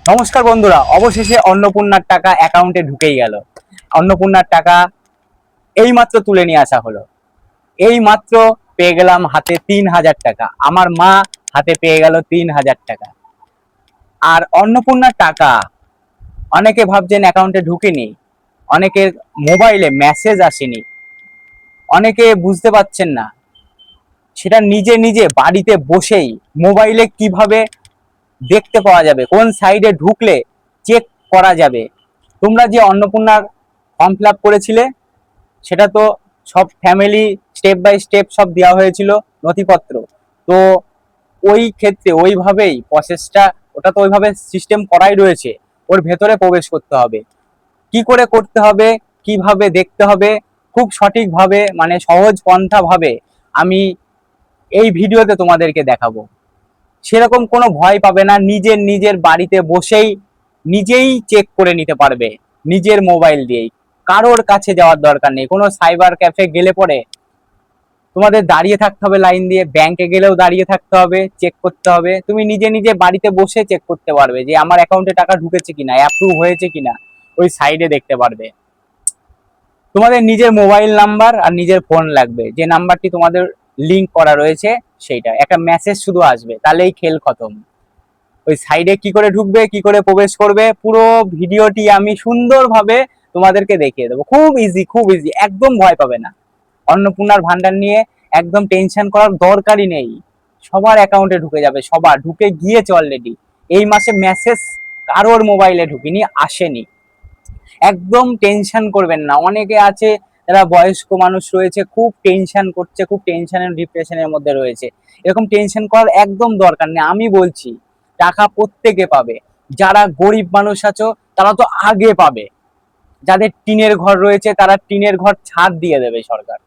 নমস্কার বন্ধুরা, অবশেষে অন্নপূর্ণার টাকা অ্যাকাউন্টে ঢুকেই গেল। অন্নপূর্ণার টাকা এইমাত্র তুলে নিয়ে আসা হলো। এই মাত্র পেয়ে গেলাম হাতে 3,000 টাকা। আমার মা হাতে পেয়ে গেল 3,000 টাকা। আর অন্নপূর্ণার টাকা অনেকে ভাবছেন অ্যাকাউন্টে ঢুকেনি, অনেকের মোবাইলে মেসেজ আসেনি, অনেকে বুঝতে পারছেন না সেটা নিজে নিজে বাড়িতে বসেই মোবাইলে কিভাবে দেখতে পাওয়া যাবে, কোন সাইডে ঢুকলে চেক করা যাবে। তোমরা যে অন্নপূর্ণার ফর্ম ফিল আপ করেছিলে সেটা তো সব ফ্যামিলি স্টেপ বাই স্টেপ সব দেওয়া হয়েছিল নথিপত্র। তো ওই ক্ষেত্রে ওইভাবেই প্রসেসটা, ওটা তো ওইভাবে সিস্টেম করাই রয়েছে। ওর ভেতরে প্রবেশ করতে হবে, কি করে করতে হবে, কিভাবে দেখতে হবে, খুব সঠিকভাবে মানে সহজ পন্থা ভাবে আমি এই ভিডিওতে তোমাদেরকে দেখাবো। সেরকম কোনো ভয় পাবে না, নিজের নিজের বাড়িতে বসেই নিজেই চেক করে নিতে পারবে নিজের মোবাইল দিয়েই। কারোর কাছে যাওয়ার দরকার নেই। কোনো সাইবার ক্যাফে গেলে পরে তোমাদের দাঁড়িয়ে থাকতে হবে লাইন দিয়ে, ব্যাংকে গেলেও দাঁড়িয়ে থাকতে হবে, চেক করতে হবে। তুমি নিজে নিজে বাড়িতে বসে চেক করতে পারবে যে আমার অ্যাকাউন্টে টাকা ঢুকেছে কিনা, অ্যাপ্রুভ হয়েছে কিনা, ওই সাইডে দেখতে পারবে। তোমাদের নিজের মোবাইল নাম্বার আর নিজের ফোন লাগবে, যে নাম্বারটি তোমাদের লিঙ্ক করা রয়েছে সেইটা একটা মেসেজ শুধু আসবে, তাহলেই খেল খতম। ওই সাইডে কি করে ঢুকবে, কি করে প্রবেশ করবে, পুরো ভিডিওটি আমি সুন্দরভাবে তোমাদেরকে দেখিয়ে দেবো। খুব ইজি, খুব ইজি, একদম ভয় পাবে না। অন্নপূর্ণার ভান্ডার নিয়ে একদম টেনশন করার দরকারই নেই। সবার অ্যাকাউন্টে ঢুকে যাবে, সবার ঢুকে গিয়েছে অলরেডি। এই মাসে মেসেজ কারোর মোবাইলে ঢুকিনি, আসেনি। একদম টেনশন করবেন না। অনেকে আছে যারা বয়স্ক মানুষ রয়েছে, খুব টেনশন করছে, খুব টেনশনের ডিপ্রেশনের মধ্যে রয়েছে। এরকম টেনশন করার একদম দরকার নেই। আমি বলছি টাকা প্রত্যেকে পাবে। যারা গরিব মানুষ আছো তারা তো আগে পাবে। যাদের টিনের ঘর রয়েছে তারা টিনের ঘর ছাদ দিয়ে দেবে সরকার।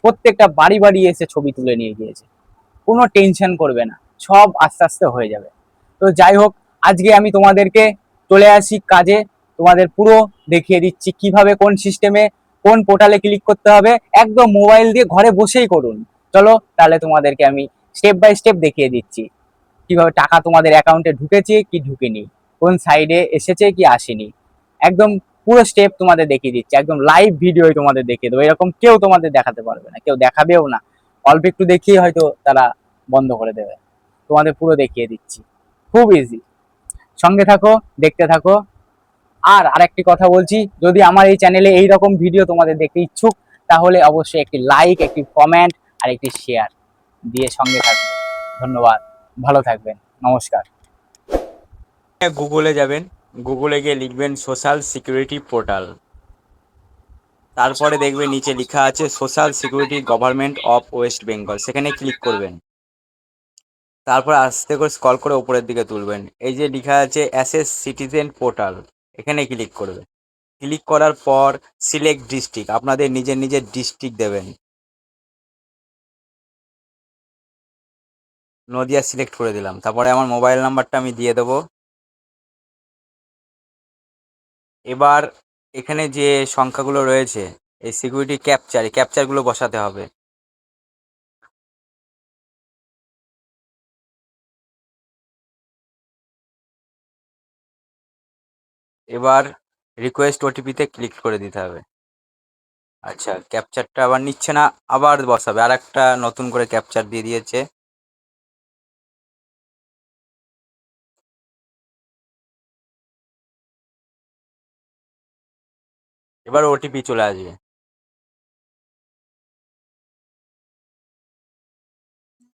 প্রত্যেকটা বাড়ি বাড়ি এসে ছবি তুলে নিয়ে গিয়েছে। কোনো টেনশন করবে না, সব আস্তে আস্তে হয়ে যাবে। তো যাই হোক, আজকে আমি তোমাদেরকে চলে আসি কাজে। তোমাদের পুরো দেখিয়ে দিচ্ছি কিভাবে, কোন সিস্টেমে, কোন পোর্টালে ক্লিক করতে হবে। একদম মোবাইল দিয়ে ঘরে বসেই করুন। চলো তাহলে তোমাদেরকে আমি স্টেপ বাই স্টেপ দেখিয়ে দিচ্ছি কিভাবে টাকা তোমাদের অ্যাকাউন্টে ঢুকেছে কি ঢুকেনি, কোন সাইডে এসেছে কি আসেনি। একদম পুরো স্টেপ তোমাদের দেখিয়ে দিচ্ছি, একদম লাইভ ভিডিও তোমাদের দেখিয়ে দেবো। এরকম কেউ তোমাদের দেখাতে পারবে না, কেউ দেখাবেও না। অল্প একটু দেখিয়ে হয়তো তারা বন্ধ করে দেবে। তোমাদের পুরো দেখিয়ে দিচ্ছি, খুব ইজি। সঙ্গে থাকো, দেখতে থাকো। আর আরেকটি কথা বলছি, যদি আমার এই চ্যানেলে এইরকম ভিডিও তোমাদের দেখতে ইচ্ছুক তাহলে অবশ্যই একটি লাইক, একটি কমেন্ট আর একটি শেয়ার দিয়ে সঙ্গে থাকবে। ধন্যবাদ, ভালো থাকবেন, নমস্কার। গুগলে যাবেন, গুগলে গিয়ে লিখবেন সোশ্যাল সিকিউরিটি পোর্টাল। তারপরে দেখবেন নিচে লেখা আছে social security government of West Bengal, সেখানে ক্লিক করবেন। তারপর আস্তে করে স্ক্রল করে উপরের দিকে তুলবেন, এই যে লেখা আছে অ্যাসেস সিটিজেন পোর্টাল, এখানে ক্লিক করবেন। ক্লিক করার পর সিলেক্ট ডিস্ট্রিক্ট, আপনাদের নিজের নিজের ডিস্ট্রিক্ট দেবেন। নদিয়া সিলেক্ট করে দিলাম। তারপরে আমার মোবাইল নাম্বারটা আমি দিয়ে দেবো। এবার এখানে যে সংখ্যাগুলো রয়েছে, এই সিকিউরিটি ক্যাপচার, এই ক্যাপচারগুলো বসাতে হবে। এবার রিকোয়েস্ট ওটিপিতে ক্লিক করে দিতে হবে। আচ্ছা, ক্যাপচারটা আবার নিচ্ছে না, আবার বসাবে। আর একটা নতুন করে ক্যাপচার দিয়ে দিয়েছে। এবার ওটিপি চলে আসবে।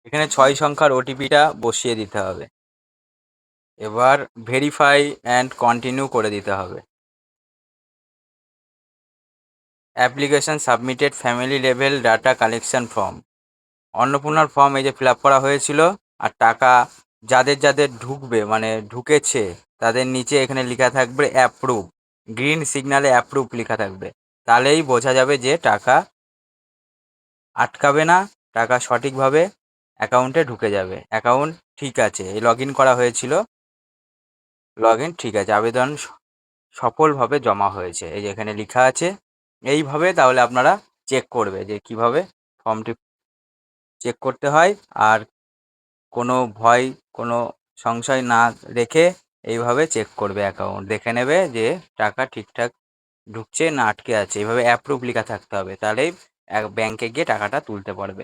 এখানে 6 সংখ্যার ওটিপিটা বসিয়ে দিতে হবে। এবার ভেরিফাই অ্যান্ড কন্টিনিউ করে দিতে হবে। Application submitted family level data collection form. অন্নপূর্ণার ফর্ম এই যে ফিল আপ করা হয়েছিল, আর টাকা যাদের যাদের ঢুকবে মানে ঢুকেছে তাদের নিচে এখানে লেখা থাকবে অ্যাপ্রুভ, গ্রিন সিগনালে অ্যাপ্রুভ লেখা থাকবে। তাহলেই বোঝা যাবে যে টাকা আটকাবে না, টাকা সঠিকভাবে অ্যাকাউন্টে ঢুকে যাবে। অ্যাকাউন্ট ঠিক আছে, এই লগ ইন করা হয়েছিল, লগ ইন ঠিক আছে, আবেদন সফলভাবে জমা হয়েছে, এই যে এখানে লেখা আছে। এইভাবে তাহলে আপনারা চেক করবে যে কিভাবে ফর্মটি চেক করতে হয়। আর কোনো ভয়, কোনো সংশয় না রেখে এইভাবে চেক করবে অ্যাকাউন্ট, দেখে নেবে যে টাকা ঠিকঠাক ঢুকছে না আটকে আছে। এইভাবে অ্যাপ্রুভ লেখা থাকতে হবে, তাহলেই ব্যাংকে গিয়ে টাকাটা তুলতে পারবে।